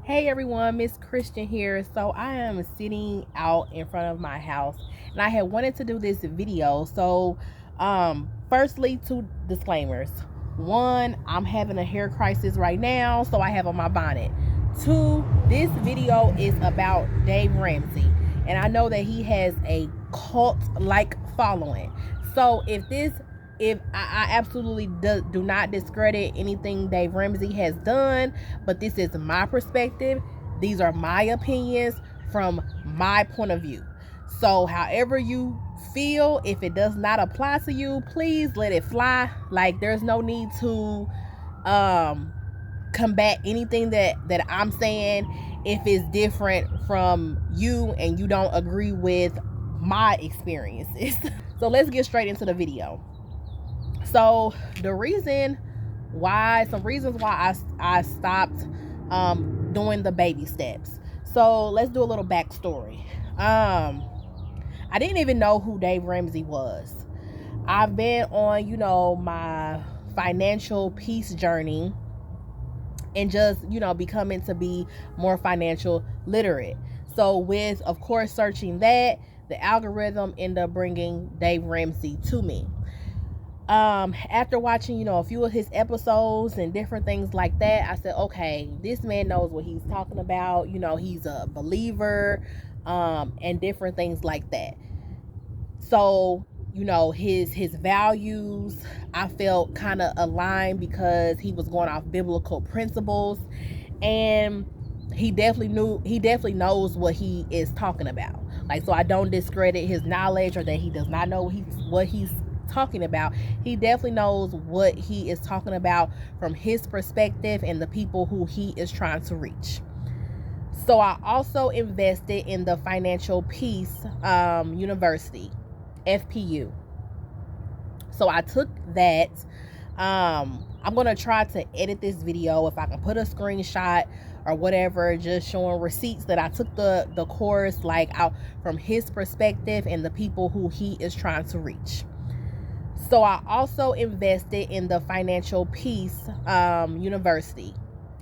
Hey everyone, Miss Christian here. So I am sitting out in front of my house and I had wanted to do this video. So firstly, two disclaimers. One, I'm having a hair crisis right now, so I have on my bonnet. Two, this video is about Dave Ramsey. And I know that he has a cult-like following. So if I absolutely do not discredit anything Dave Ramsey has done, but this is my perspective. These are my opinions from my point of view. So however you feel, if it does not apply to you, please let it fly. Like, there's no need to combat anything that I'm saying if it's different from you and you don't agree with my experiences. So let's get straight into the video. So some reasons why I stopped doing the baby steps. So let's do a little backstory. I didn't even know who Dave Ramsey was. I've been on, my financial peace journey and just, becoming to be more financial literate. So with, of course, searching that, the algorithm ended up bringing Dave Ramsey to me. After watching, a few of his episodes and different things like that, I said, okay, this man knows what he's talking about. He's a believer, and different things like that. So, his values, I felt kind of aligned because he was going off biblical principles, and he definitely knows what he is talking about. Like, so I don't discredit his knowledge or that he does not know what he's talking about. He definitely knows what he is talking about from his perspective and the people who he is trying to reach. So I also invested in the Financial Peace University, FPU. So I took that. I'm going to try to edit this video if I can put a screenshot or whatever, just showing receipts that I took the course, like, out from his perspective and the people who he is trying to reach. So I also invested in the Financial Peace University,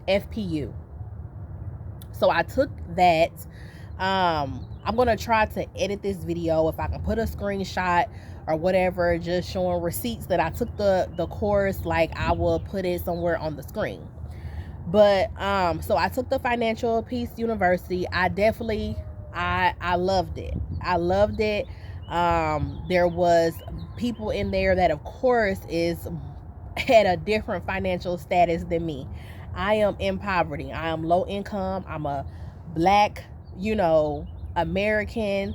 FPU. So I took that. I'm going to try to edit this video if I can put a screenshot or whatever, just showing receipts that I took the course, like, I will put it somewhere on the screen. But so I took the Financial Peace University. I loved it. I loved it. There was people in there that, of course, is at a different financial status than me. I am in poverty. I am low income. I'm a Black, American,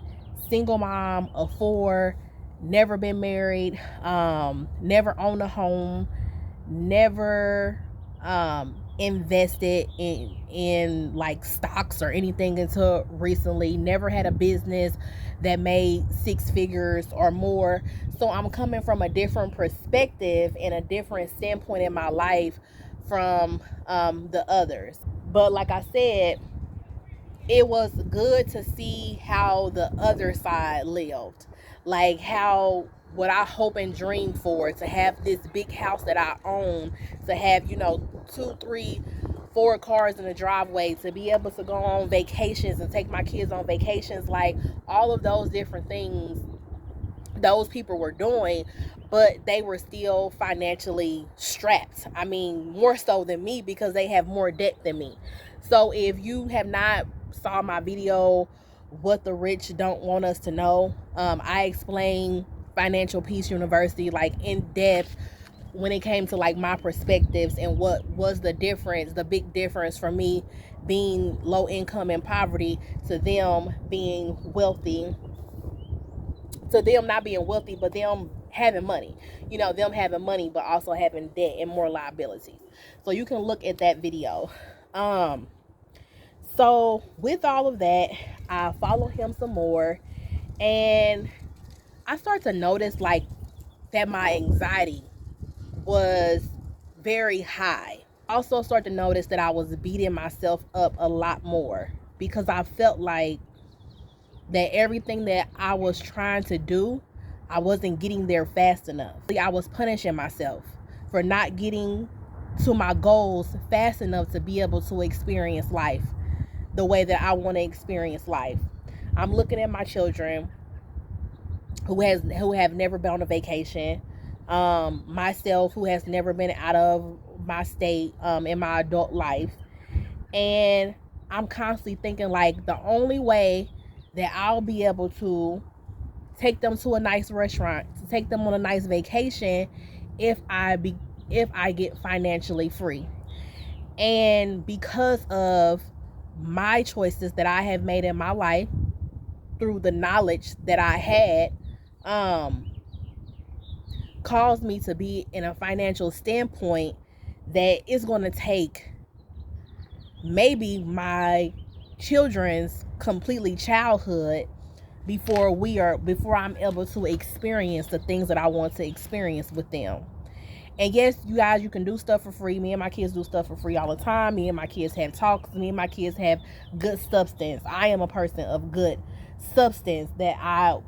single mom of 4, never been married, never owned a home, never invested in like stocks or anything until recently, never had a business that made 6 figures or more. So I'm coming from a different perspective and a different standpoint in my life from the others. But like I said, it was good to see how the other side lived, like how what I hope and dream for, to have this big house that I own, to have 2, 3, 4 cars in the driveway, to be able to go on vacations and take my kids on vacations, like all of those different things those people were doing, but they were still financially strapped. I mean, more so than me, because they have more debt than me. So if you have not saw my video, What the Rich Don't Want Us to Know, I explain Financial Peace University, like, in depth when it came to like my perspectives and what was the difference, the big difference for me being low income and poverty to them being wealthy, to them not being wealthy, but them having money, them having money, but also having debt and more liabilities. So you can look at that video. So with all of that, I follow him some more, and I start to notice like that my anxiety was very high. Also start to notice that I was beating myself up a lot more because I felt like that everything that I was trying to do, I wasn't getting there fast enough. I was punishing myself for not getting to my goals fast enough to be able to experience life the way that I want to experience life. I'm looking at my children who have never been on a vacation, myself who has never been out of my state in my adult life, and I'm constantly thinking like the only way that I'll be able to take them to a nice restaurant, to take them on a nice vacation, if I get financially free. And because of my choices that I have made in my life through the knowledge that I had, caused me to be in a financial standpoint that is going to take maybe my children's completely childhood before I'm able to experience the things that I want to experience with them. And yes, you guys, you can do stuff for free. Me and my kids do stuff for free all the time. Me and my kids have talks. Me and my kids have good substance. I am a person of good substance that I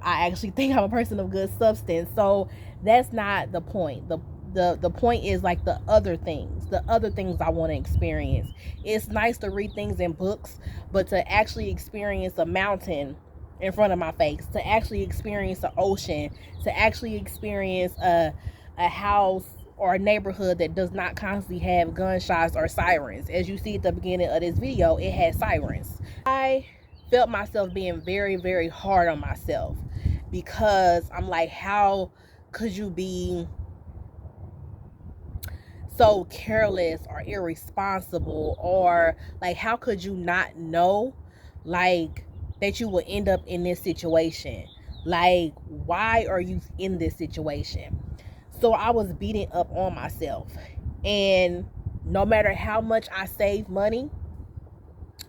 actually think I'm a person of good substance. So that's not the point. The point is like the other things I want to experience. It's nice to read things in books, but to actually experience a mountain in front of my face, to actually experience the ocean, to actually experience a house or a neighborhood that does not constantly have gunshots or sirens. As you see at the beginning of this video, it had sirens. I felt myself being very, very hard on myself, because I'm like, how could you be so careless or irresponsible, or like, how could you not know like that you will end up in this situation? Like, why are you in this situation? So I was beating up on myself, and no matter how much I save money,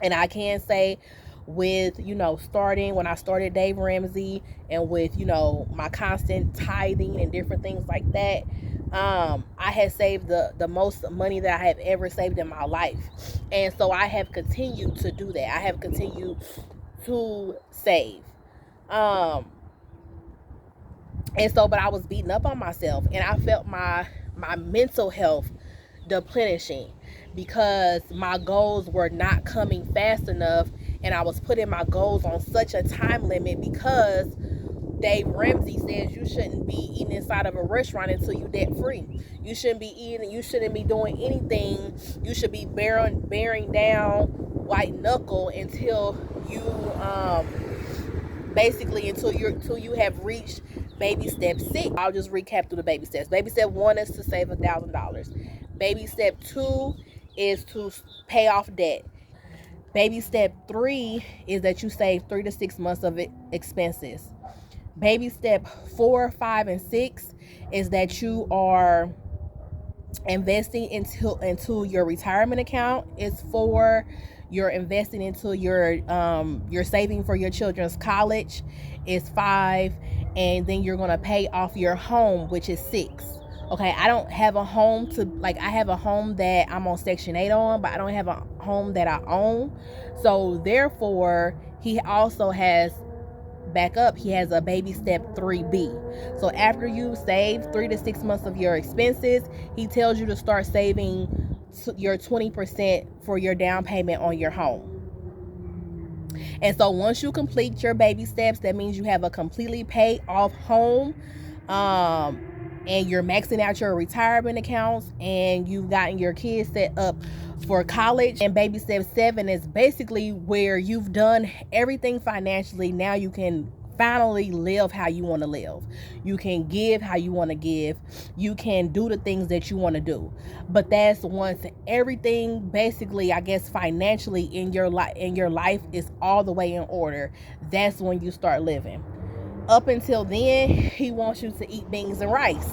and I can say with starting when I started Dave Ramsey, and with my constant tithing and different things like that, I had saved the most money that I have ever saved in my life. And so I have continued to do that. I have continued to save. And so, but I was beating up on myself, and I felt my mental health deplenishing, because my goals were not coming fast enough, and I was putting my goals on such a time limit, because Dave Ramsey says you shouldn't be eating inside of a restaurant until you're debt free. You shouldn't be eating, you shouldn't be doing anything. You should be bearing down white knuckle until you basically until you have reached baby step 6. I'll just recap through the baby steps. Baby step 1 is to save $1,000. Baby step 2 is to pay off debt. Baby step 3 is that you save 3 to 6 months of expenses. Baby step 4, 5, and 6 is that you are investing into your retirement account. It's 4, you're investing into you're saving for your children's college. It's 5, and then you're gonna pay off your home, which is 6. Okay, I don't have a home I have a home that I'm on Section 8 on, but I don't have a home that I own. So therefore, he also has he has a baby step 3B. So after you save 3 to 6 months of your expenses, he tells you to start saving your 20% for your down payment on your home. And so once you complete your baby steps, that means you have a completely paid off home, and you're maxing out your retirement accounts, and you've gotten your kids set up for college. And baby step 7 is basically where you've done everything financially. Now you can finally live how you want to live. You can give how you want to give. You can do the things that you want to do. But that's once everything basically, I guess, financially in your life is all the way in order. That's when you start living. Up until then, he wants you to eat beans and rice.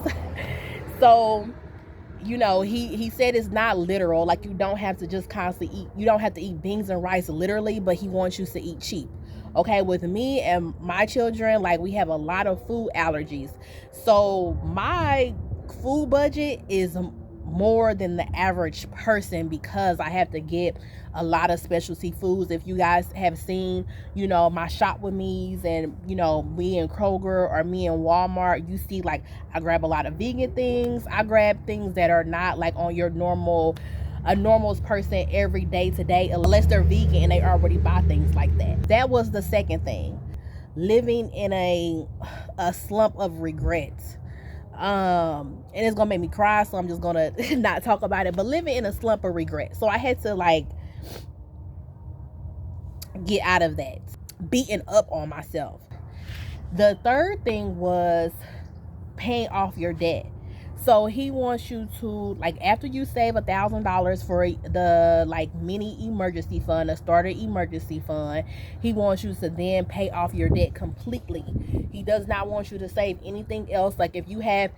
So he said it's not literal. Like, you don't have to just constantly eat. You don't have to eat beans and rice literally, but he wants you to eat cheap. Okay, with me and my children, like, we have a lot of food allergies. So my food budget is more than the average person, because I have to get a lot of specialty foods. If you guys have seen, my shop with me's, and me in Kroger or me in Walmart, you see, like, I grab a lot of vegan things. I grab things that are not like on your normal a normal person every day to day, unless they're vegan and they already buy things like that. That was the second thing. Living in a slump of regret. And it's gonna make me cry, so I'm just gonna not talk about it. But living in a slump of regret. So I had to like get out of that. Beating up on myself. The third thing was paying off your debt. So he wants you to, like, after you save $1,000 for the like mini emergency fund, a starter emergency fund, he wants you to then pay off your debt completely. He does not want you to save anything else. Like if you have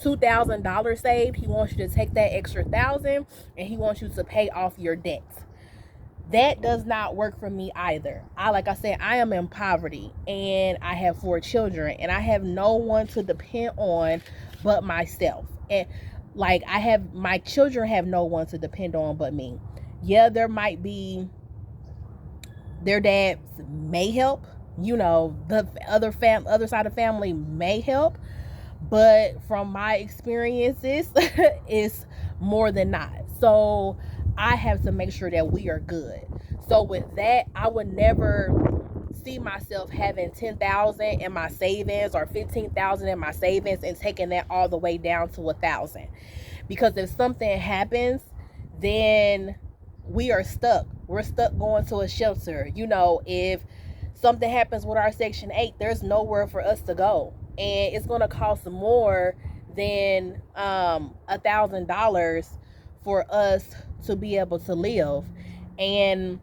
$2,000 saved, he wants you to take that extra $1,000 and he wants you to pay off your debt. That does not work for me either. Like I said, I am in poverty and I have 4 children and I have no one to depend on but myself. And like my children have no one to depend on but me. Yeah, there might be their dads may help, the other side of family may help, but from my experiences, it's more than not. So I have to make sure that we are good. So with that, I would never see myself having $10,000 in my savings or $15,000 in my savings and taking that all the way down to $1,000. Because if something happens, then we are stuck. We're stuck going to a shelter. If something happens with our Section 8, there's nowhere for us to go. And it's going to cost more than $1,000 for us to be able to live. And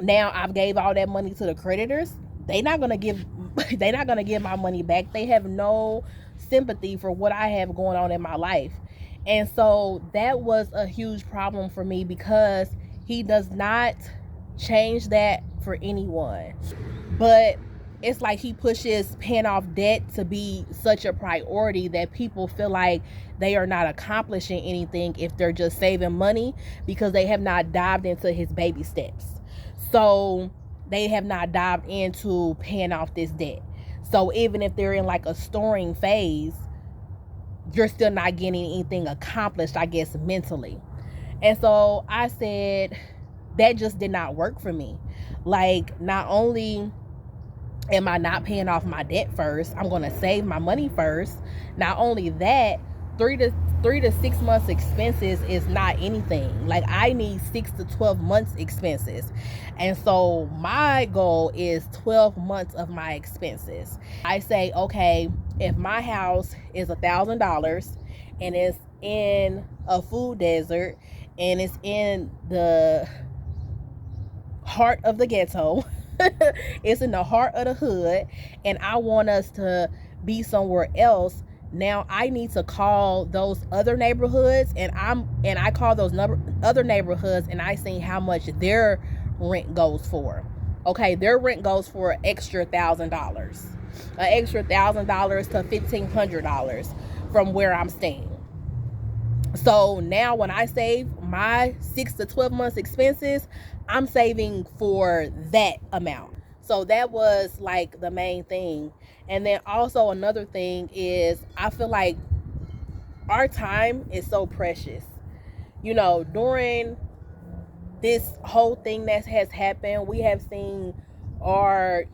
now I've gave all that money to the creditors. They're not gonna give my money back. They have no sympathy for what I have going on in my life. And so that was a huge problem for me because he does not change that for anyone. But it's like he pushes paying off debt to be such a priority that people feel like they are not accomplishing anything if they're just saving money because they have not dived into his baby steps. So they have not dived into paying off this debt. So even if they're in like a storing phase, you're still not getting anything accomplished, I guess, mentally. And so I said that just did not work for me. Like, not only am I not paying off my debt first, I'm going to save my money first. Not only that, 3 to 6 months expenses is not anything. Like, I need 6 to 12 months expenses. And so my goal is 12 months of my expenses. I say, okay, if my house is $1,000 and it's in a food desert and it's in the heart of the ghetto, it's in the heart of the hood, and I want us to be somewhere else. Now I need to call those other neighborhoods, and I call those other neighborhoods, and I see how much their rent goes for. Okay, their rent goes for an extra $1,000, to $1,500 from where I'm staying. So now when I save my 6 to 12 months expenses, I'm saving for that amount. So that was like the main thing. And then also another thing is I feel like our time is so precious. During this whole thing that has happened, we have seen our,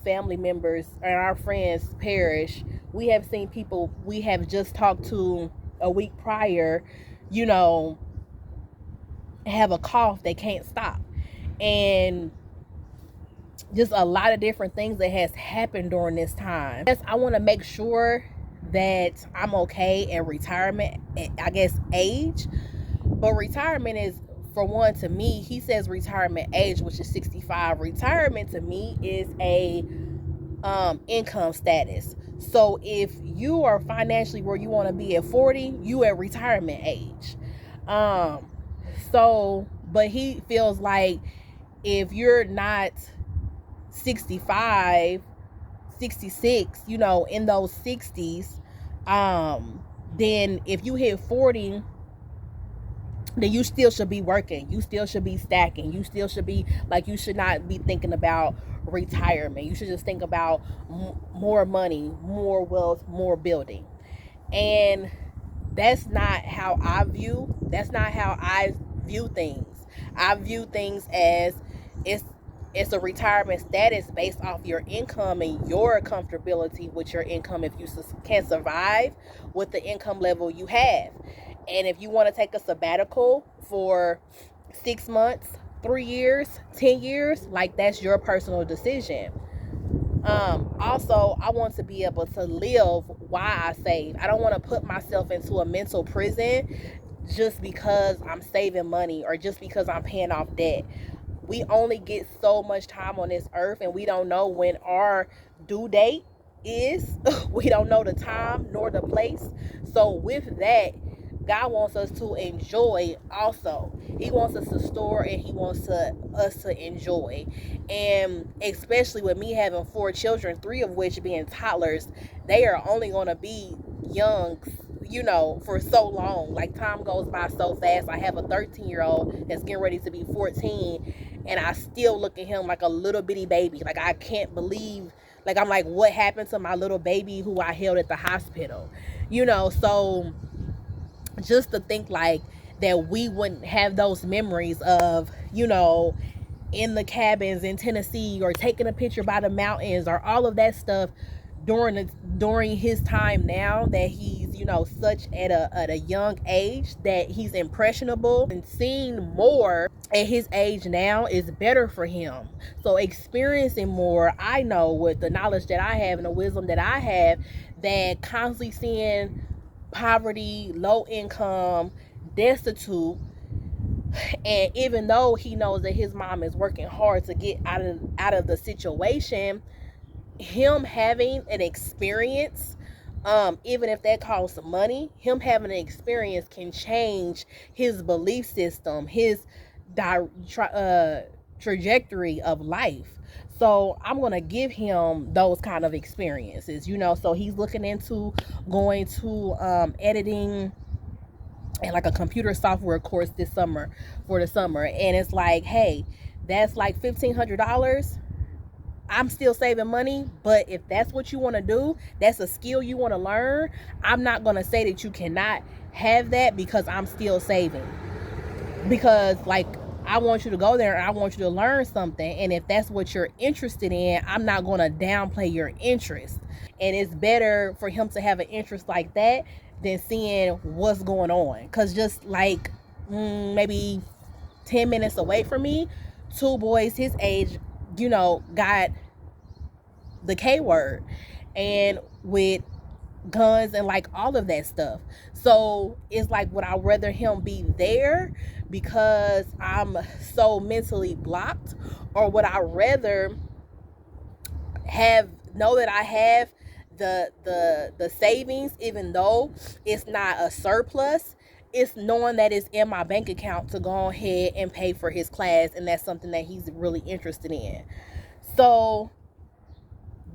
family members and our friends perish. We have seen people we have just talked to a week prior, have a cough they can't stop. And just a lot of different things that has happened during this time. Yes, I want to make sure that I'm okay in retirement, I guess, age. But retirement is, for one, to me, he says retirement age, which is 65. Retirement to me is a income status. So if you are financially where you want to be at 40, you at retirement age. But he feels like if you're not 65, 66, in those 60s, then if you hit 40, then you still should be working. You still should be stacking. You still should be, like, you should not be thinking about retirement. You should just think about more money, more wealth, more building. And that's not how I view things. I view things as it's it's a retirement status based off your income and your comfortability with your income, if you can survive with the income level you have. And if you want to take a sabbatical for 6 months, 3 years, 10 years, like, that's your personal decision. Also, I want to be able to live while I save. I don't want to put myself into a mental prison just because I'm saving money or just because I'm paying off debt. We only get so much time on this earth, and we don't know when our due date is. We don't know the time nor the place. So with that, God wants us to enjoy also. He wants us to store, and he wants us to enjoy. And especially with me having 4 children, 3 of which being toddlers, they are only going to be young, for so long. Like, time goes by so fast. I have a 13-year-old that's getting ready to be 14, and I still look at him like a little bitty baby. Like, I can't believe, like, I'm like, what happened to my little baby who I held at the hospital? So just to think like that we wouldn't have those memories of, in the cabins in Tennessee, or taking a picture by the mountains, or all of that stuff during his time now, that he's, such at a young age, that he's impressionable, and seeing more at his age now is better for him. So experiencing more, I know with the knowledge that I have and the wisdom that I have, that constantly seeing poverty, low income, destitute, and even though he knows that his mom is working hard to get out of the situation, him having an experience, even if that costs money, him having an experience can change his belief system, his trajectory of life. So I'm going to give him those kind of experiences, so he's looking into going to editing and like a computer software course this summer, for the summer. And it's like, hey, that's like $1,500. I'm still saving money, but if that's what you want to do, that's a skill you want to learn, I'm not going to say that you cannot have that, because I'm still saving. Because, like, I want you to go there and I want you to learn something. And if that's what you're interested in, I'm not going to downplay your interest. And it's better for him to have an interest like that than seeing what's going on. Because just like maybe 10 minutes away from me, 2 boys his age, got the K word, and with guns and like all of that stuff. So it's like, would I rather him be there because I'm so mentally blocked, or would I rather know that I have the savings, even though it's not a surplus, it's knowing that it's in my bank account to go ahead and pay for his class, and that's something that he's really interested in. So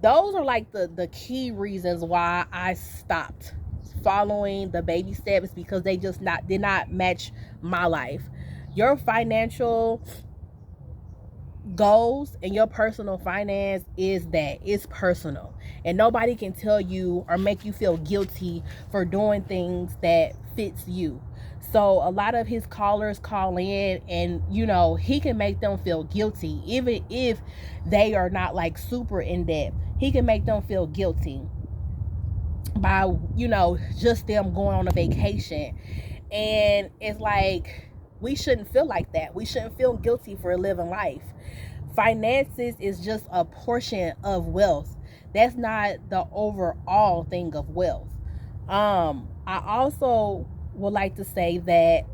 those are like the key reasons why I stopped following the baby steps, because they just did not match my life. Your financial goals and your personal finance it's personal, and nobody can tell you or make you feel guilty for doing things that fits you. So a lot of his callers call in, and he can make them feel guilty, even if they are not like super in debt. He can make them feel guilty by just them going on a vacation. And it's like, we shouldn't feel like that. We shouldn't feel guilty for living life. Finances is just a portion of wealth. That's not the overall thing of wealth. I also would like to say that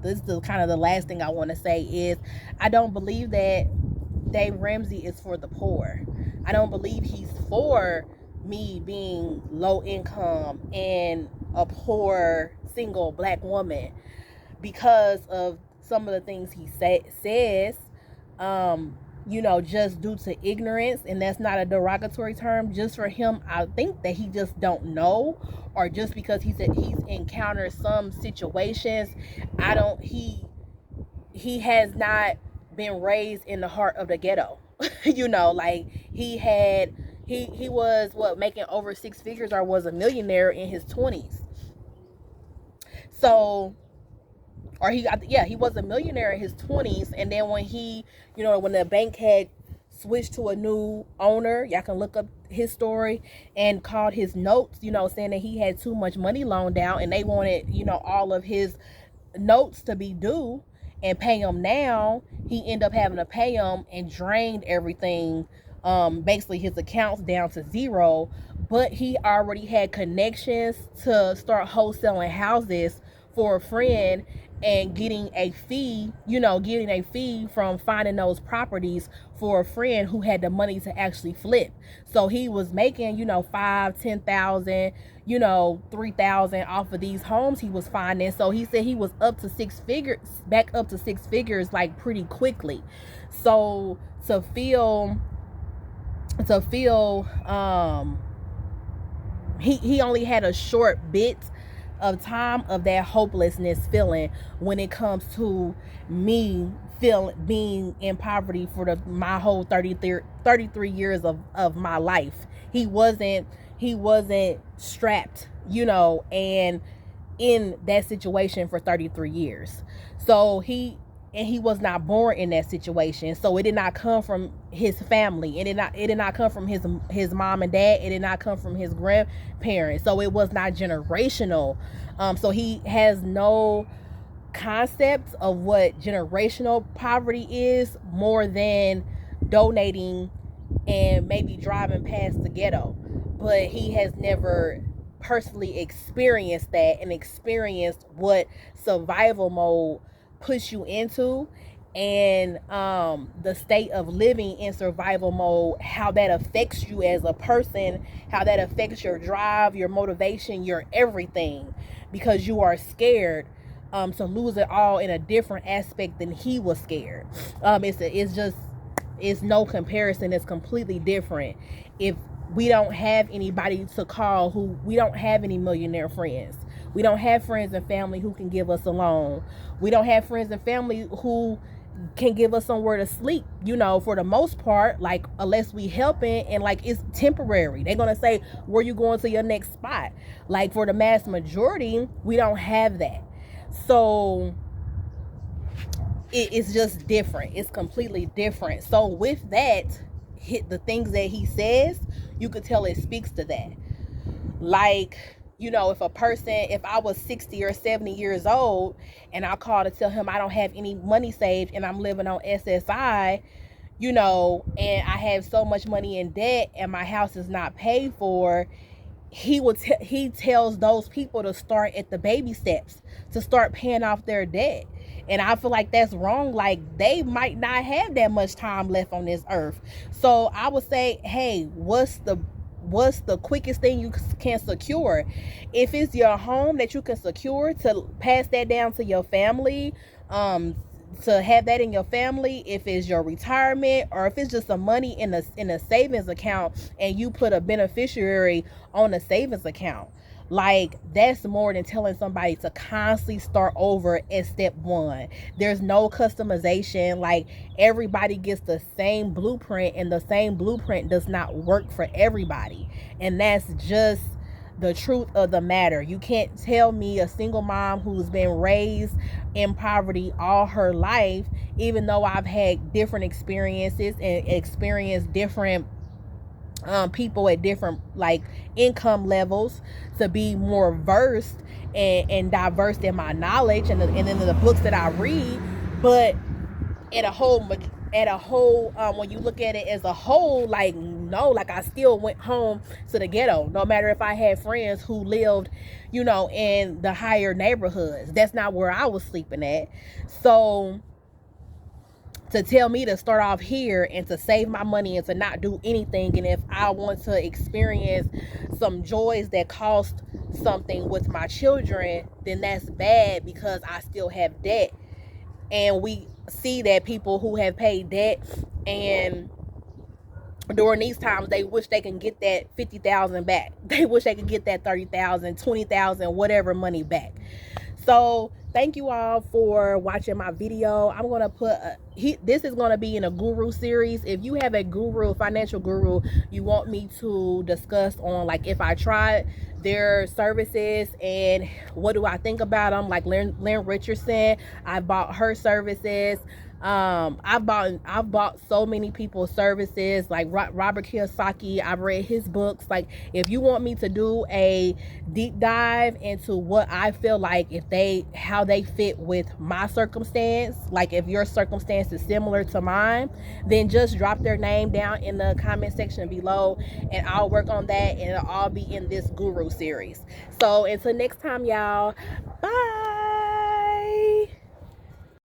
this is kind of the last thing I want to say is, I don't believe that Dave Ramsey is for the poor. I don't believe he's for me being low income and a poor single black woman, because of some of the things he says, just due to ignorance. And that's not a derogatory term. Just for him, I think that he just don't know, or just because he's encountered some situations. He has not been raised in the heart of the ghetto. Like, he was making over 6 figures, or was a millionaire in his 20s. So, or he was a millionaire in his 20s, and then when when the bank had switched to a new owner, y'all can look up his story, and called his notes, saying that he had too much money loaned out, and they wanted, all of his notes to be due and pay him now. He ended up having to pay him and drained everything, basically his accounts down to zero. But he already had connections to start wholesaling houses for a friend and getting a fee from finding those properties for a friend who had the money to actually flip. So he was making, 5,000, 10,000, 3,000 off of these homes he was finding. So he said he was back up to six figures, like, pretty quickly. So to feel he only had a short bit of time of that hopelessness feeling when it comes to me being in poverty for my whole 33 years of my life. He wasn't strapped, and in that situation for 33 years. So he was not born in that situation. So it did not come from his family. It did not come from his mom and dad. It did not come from his grandparents. So it was not generational. So he has no concept of what generational poverty is, more than donating and maybe driving past the ghetto. But he has never personally experienced that, and experienced what survival mode puts you into, and the state of living in survival mode, how that affects you as a person, how that affects your drive, your motivation, your everything, because you are scared to lose it all in a different aspect than he was scared. It's no comparison. It's completely different. If we don't have anybody to call, we don't have any millionaire friends. We don't have friends and family who can give us a loan. We don't have friends and family who can give us somewhere to sleep, for the most part, like, unless we helping, and, like, it's temporary. They're going to say, where you going to your next spot? Like, for the mass majority, we don't have that. So it's just different. It's completely different. So with that, the things that he says, you could tell it speaks to that. Like, if I was 60 or 70 years old and I call to tell him I don't have any money saved and I'm living on SSI, and I have so much money in debt and my house is not paid for, he tells those people to start at the baby steps, to start paying off their debt. And I feel like that's wrong. Like, they might not have that much time left on this earth. So I would say, hey, what's the quickest thing you can secure? If it's your home that you can secure, to pass that down to your family, to have that in your family. If it's your retirement, or if it's just some money in a savings account and you put a beneficiary on a savings account, like, that's more than telling somebody to constantly start over at step one. There's no customization. Like, everybody gets the same blueprint, and the same blueprint does not work for everybody. And that's just the truth of the matter. You can't tell me a single mom who's been raised in poverty all her life, even though I've had different experiences and experienced different people at different, like, income levels, to be more versed and diverse in my knowledge and in the books that I read. But at a whole when you look at it as a whole, like, no, like, I still went home to the ghetto, no matter if I had friends who lived, in the higher neighborhoods. That's not where I was sleeping at. So to tell me to start off here and to save my money and to not do anything, and if I want to experience some joys that cost something with my children, then that's bad, because I still have debt. And we see that people who have paid debt, and during these times, they wish they can get that 50,000 back. They wish they could get that 30,000, 20,000, whatever money back. So thank you all for watching my video. I'm gonna put this is gonna be in a guru series. If you have a guru, financial guru, you want me to discuss on, like, if I tried their services and what do I think about them, like Lynn Richardson, I bought her services. I've bought so many people's services, like Robert Kiyosaki. I've read his books. Like, if you want me to do a deep dive into what I feel like, how they fit with my circumstance, like if your circumstance is similar to mine, then just drop their name down in the comment section below, and I'll work on that, and it'll all be in this guru series. So until next time, y'all, bye.